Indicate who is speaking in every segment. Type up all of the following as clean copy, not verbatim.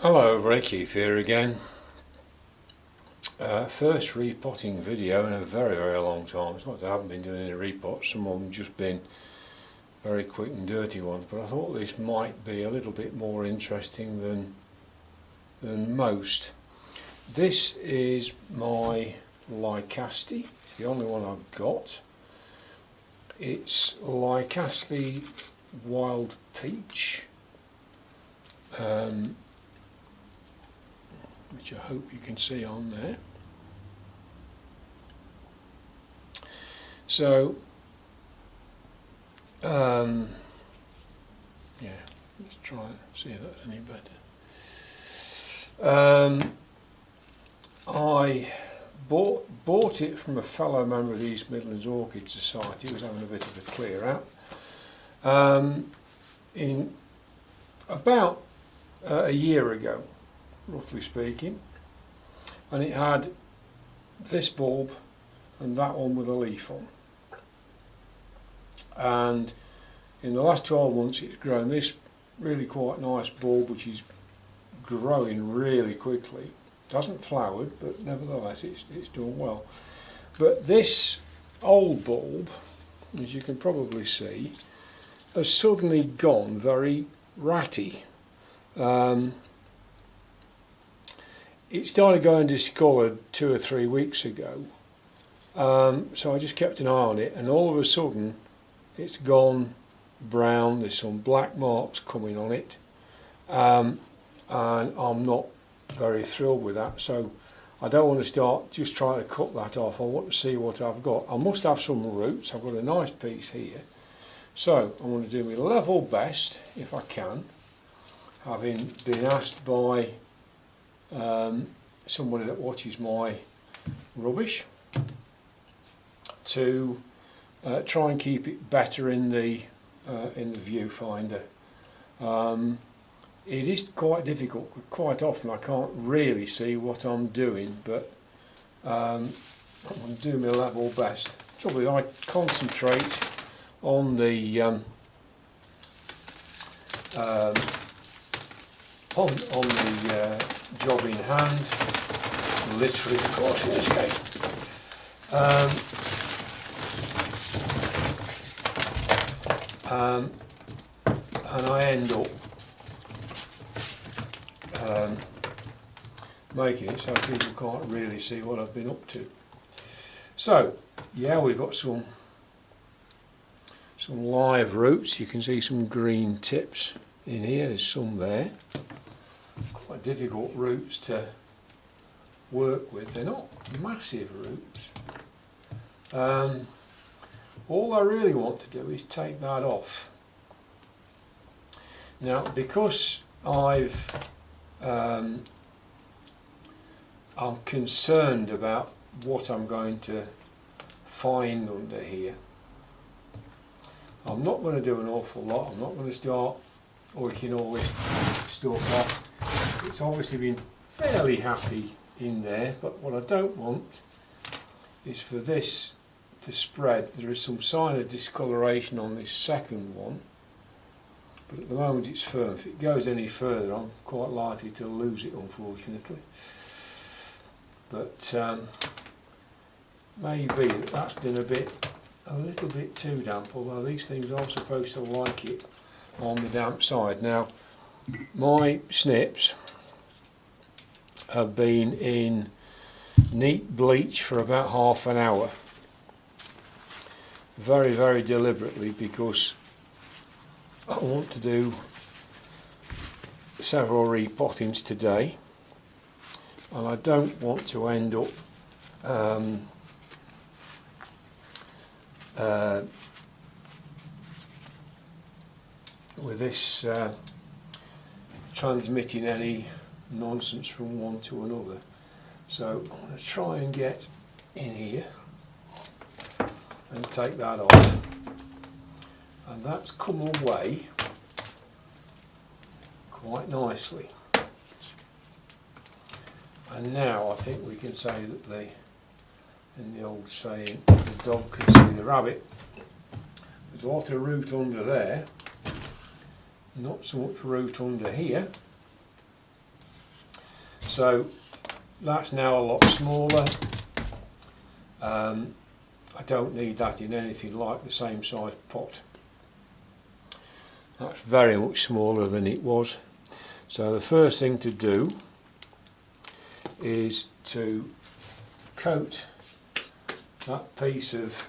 Speaker 1: Hello, Keith here again. First repotting video in a very long time. It's not that I haven't been doing any repots, some of them just been very quick and dirty ones, but I thought this might be a little bit more interesting than most. This is my Lycaste. It's the only one I've got. It's Lycaste Wild Peach. Which I hope you can see on there. So, yeah, let's try and see if that's any better. I bought it from a fellow member of the East Midlands Orchid Society who was having a bit of a clear out. In about a year ago, roughly speaking, and it had this bulb and that one with a leaf on, and in the last 12 months it's grown this really quite nice bulb which is growing really quickly. It hasn't flowered, but nevertheless it's done well. But this old bulb, as you can probably see, has suddenly gone very ratty. It started going discoloured 2 or 3 weeks ago, so I just kept an eye on it, and all of a sudden it's gone brown. There's some black marks coming on it, and I'm not very thrilled with that, so I don't want to start just trying to cut that off. I want to see what I've got. I must have some roots. I've got a nice piece here, so I want to do my level best if I can, having been asked by somebody that watches my rubbish to try and keep it better in the viewfinder. It is quite difficult. Quite often I can't really see what I'm doing, but I'm going to do my level best. Trouble is, I concentrate on the job in hand, literally, of course, in this case. And I end up making it so people can't really see what I've been up to. So, yeah, we've got some live roots. You can see some green tips in here. There's some there. Quite difficult roots to work with. They're not massive roots. All I really want to do is take that off. Now, because I'm concerned about what I'm going to find under here, I'm not going to do an awful lot. I'm not going to start working all this stuff off. It's obviously been fairly happy in there, but what I don't want is for this to spread. There is some sign of discoloration on this second one, but at the moment it's firm. If it goes any further, I'm quite likely to lose it, unfortunately. But maybe that's been a little bit too damp, although these things are supposed to like it on the damp side. Now, my snips have been in neat bleach for about half an hour, very deliberately, because I want to do several repottings today, and I don't want to end up with this transmitting any nonsense from one to another. So I'm going to try and get in here and take that off, and that's come away quite nicely. And now I think we can say that in the old saying, the dog can see the rabbit. There's a lot of root under there, not so much root under here. So that's now a lot smaller. I don't need that in anything like the same size pot. That's very much smaller than it was. So the first thing to do is to coat that piece of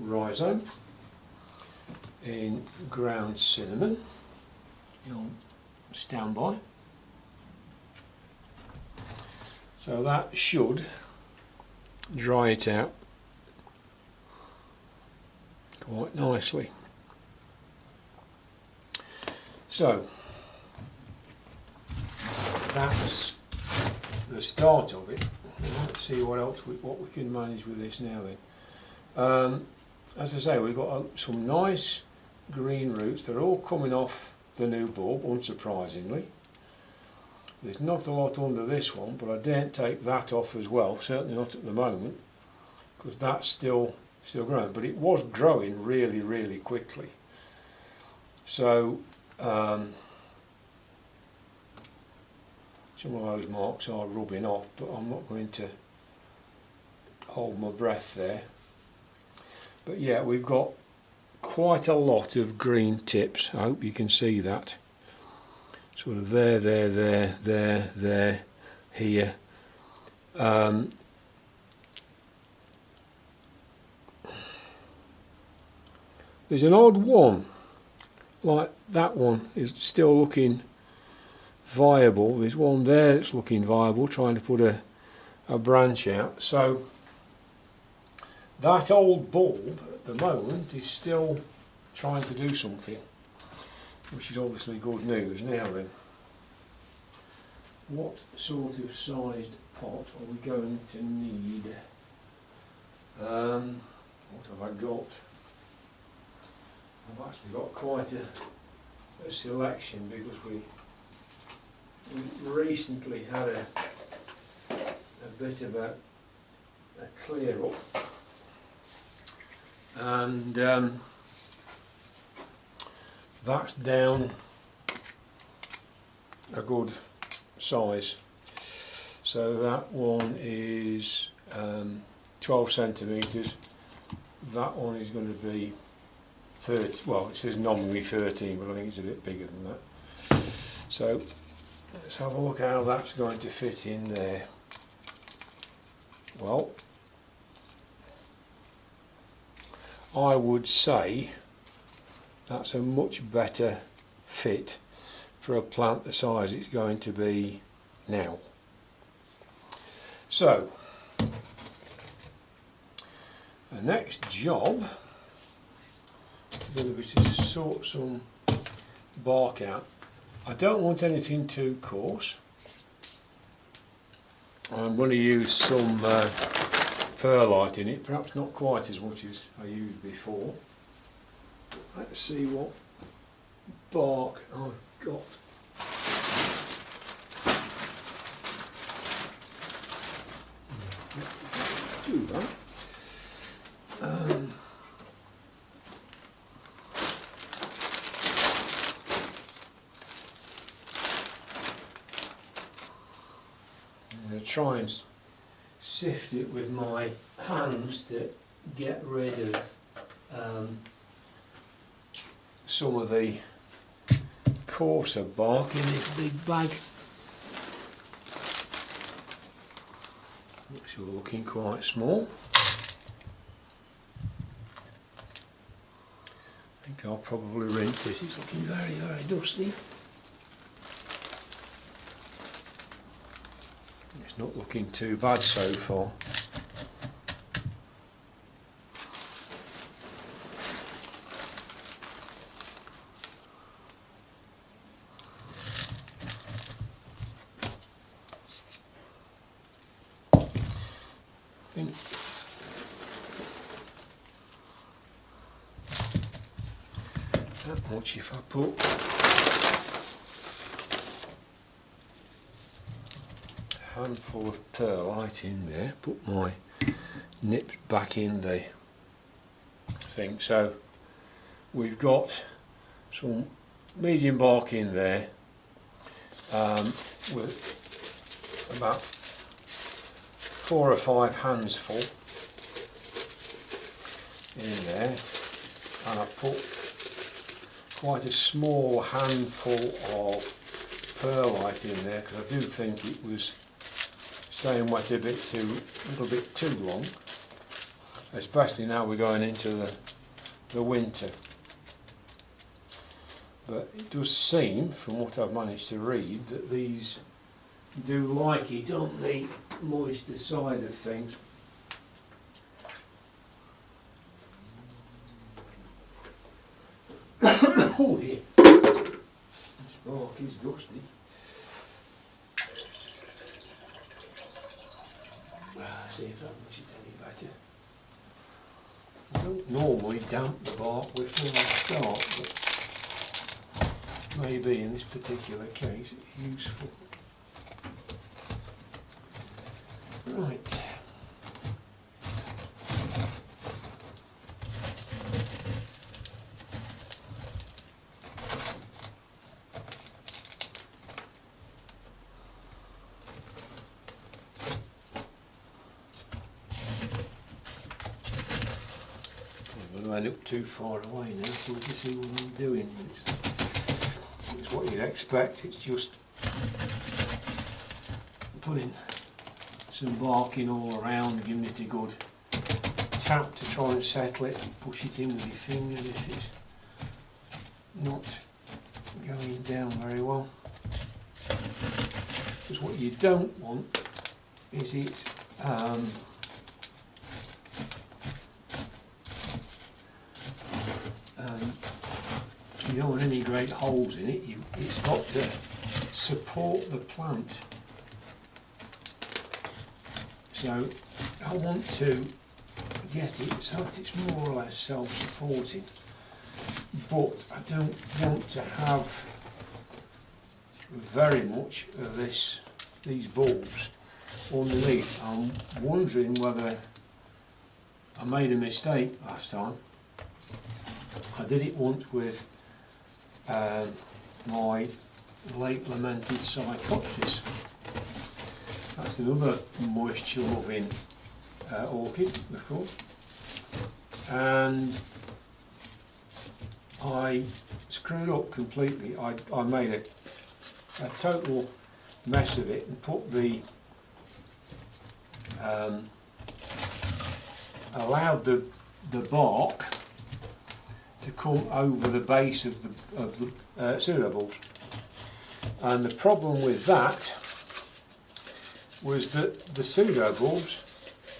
Speaker 1: rhizome in ground cinnamon. You'll stand by. So that should dry it out quite nicely. So that's the start of it. Let's see what we can manage with this now then. As I say, we've got some nice green roots. They're all coming off the new bulb, unsurprisingly. There's not a lot under this one, but I daren't take that off as well, certainly not at the moment, because that's still growing. But it was growing really quickly. So some of those marks are rubbing off, but I'm not going to hold my breath there. But yeah, we've got quite a lot of green tips. I hope you can see that. Sort of there, here. There's an odd one, like that one is still looking viable. There's one there that's looking viable, trying to put a branch out. So that old bulb at the moment is still trying to do something, which is obviously good news. Now then, what sort of sized pot are we going to need? What have I got? I've actually got quite a selection, because we recently had a bit of a clear up, and that's down a good size. So that one is 12 centimetres. That one is going to be 30, well, it says nominally 13, but I think it's a bit bigger than that. So let's have a look how that's going to fit in there. Well, I would say that's a much better fit for a plant the size it's going to be now. So the next job is going to be to sort some bark out. I don't want anything too coarse. I'm going to use some perlite in it, perhaps not quite as much as I used before. Let's see what bark I've got. Do that. I'm going to try and sift it with my hands to get rid of some of the coarser bark in this big bag. It's all looking quite small. I think I'll probably rinse it. It's looking very dusty. It's not looking too bad so far. That much if I put a handful of perlite in there, put my nips back in the thing. So we've got some medium bark in there, with about 4 or 5 hands full in there, and I put quite a small handful of perlite in there because I do think it was staying wet a little bit too long, especially now we're going into the winter. But it does seem, from what I've managed to read, that these do like it on the moister side of things. Oh dear, this bark is dusty. See if that makes it any better. I don't normally damp the bark before I start, but maybe in this particular case it's useful. Right. I'm going to end up too far away now so we can see what I'm doing. It's what you'd expect, it's just putting some barking all around, giving it a good tap to try and settle it, and push it in with your finger if it's not going down very well. Because what you don't want is it you don't want any great holes in it. It's got to support the plant. So I want to get it so that it's more or less self-supporting, but I don't want to have very much of these bulbs underneath. I'm wondering whether I made a mistake last time. I did it once with my late lamented Lycaste. That's another moisture loving orchid, of course, and I screwed up completely. I made a total mess of it and put allowed the bark to come over the base of the pseudobulbs, and the problem with that was that the pseudobulbs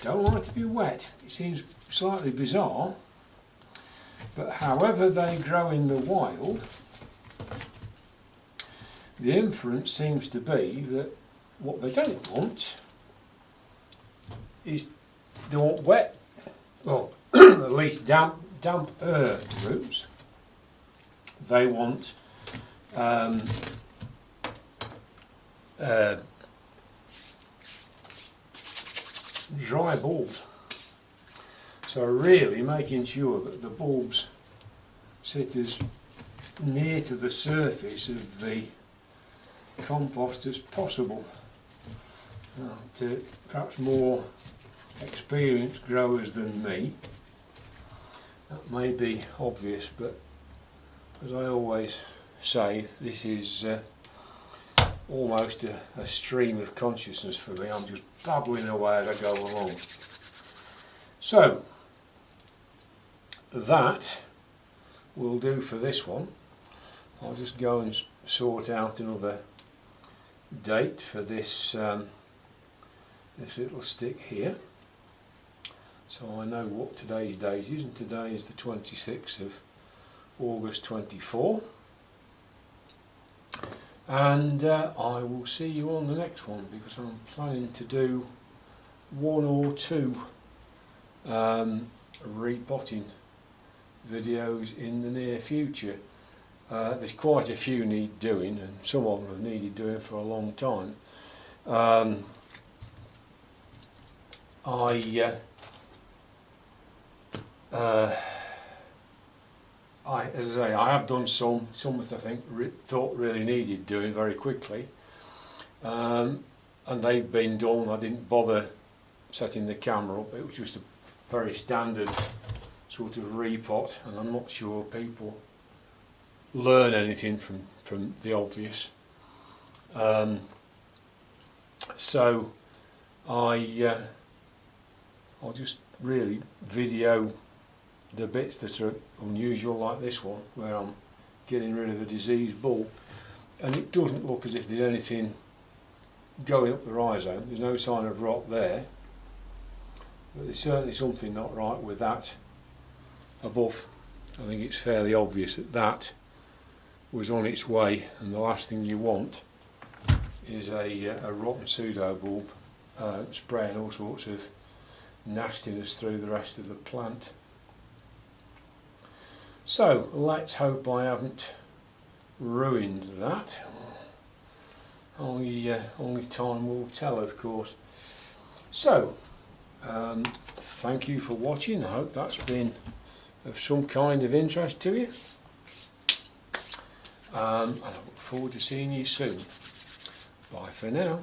Speaker 1: don't like to be wet. It seems slightly bizarre, but however they grow in the wild, the inference seems to be that what they don't want is they want wet, or at least damp roots. They want dry bulbs. So really making sure that the bulbs sit as near to the surface of the compost as possible. To perhaps more experienced growers than me, that may be obvious, but as I always say, this is almost a stream of consciousness for me. I'm just babbling away as I go along. So that will do for this one. I'll just go and sort out another date for this this little stick here, so I know what today's date is, and today is the 26th of August 24, and I will see you on the next one, because I'm planning to do 1 or 2 repotting videos in the near future. There's quite a few need doing, and some of them have needed doing for a long time. As I say, I have done some that I think thought really needed doing very quickly, and they've been done. I didn't bother setting the camera up. It was just a very standard sort of repot, and I'm not sure people learn anything from the obvious. So I'll just really video the bits that are unusual, like this one where I'm getting rid of a diseased bulb, and it doesn't look as if there's anything going up the rhizome. There's no sign of rot there, but there's certainly something not right with that above. I think it's fairly obvious that that was on its way, and the last thing you want is a rotten pseudobulb spraying all sorts of nastiness through the rest of the plant. So let's hope I haven't ruined that. Only time will tell, of course. So thank you for watching. I hope that's been of some kind of interest to you, and I look forward to seeing you soon. Bye for now.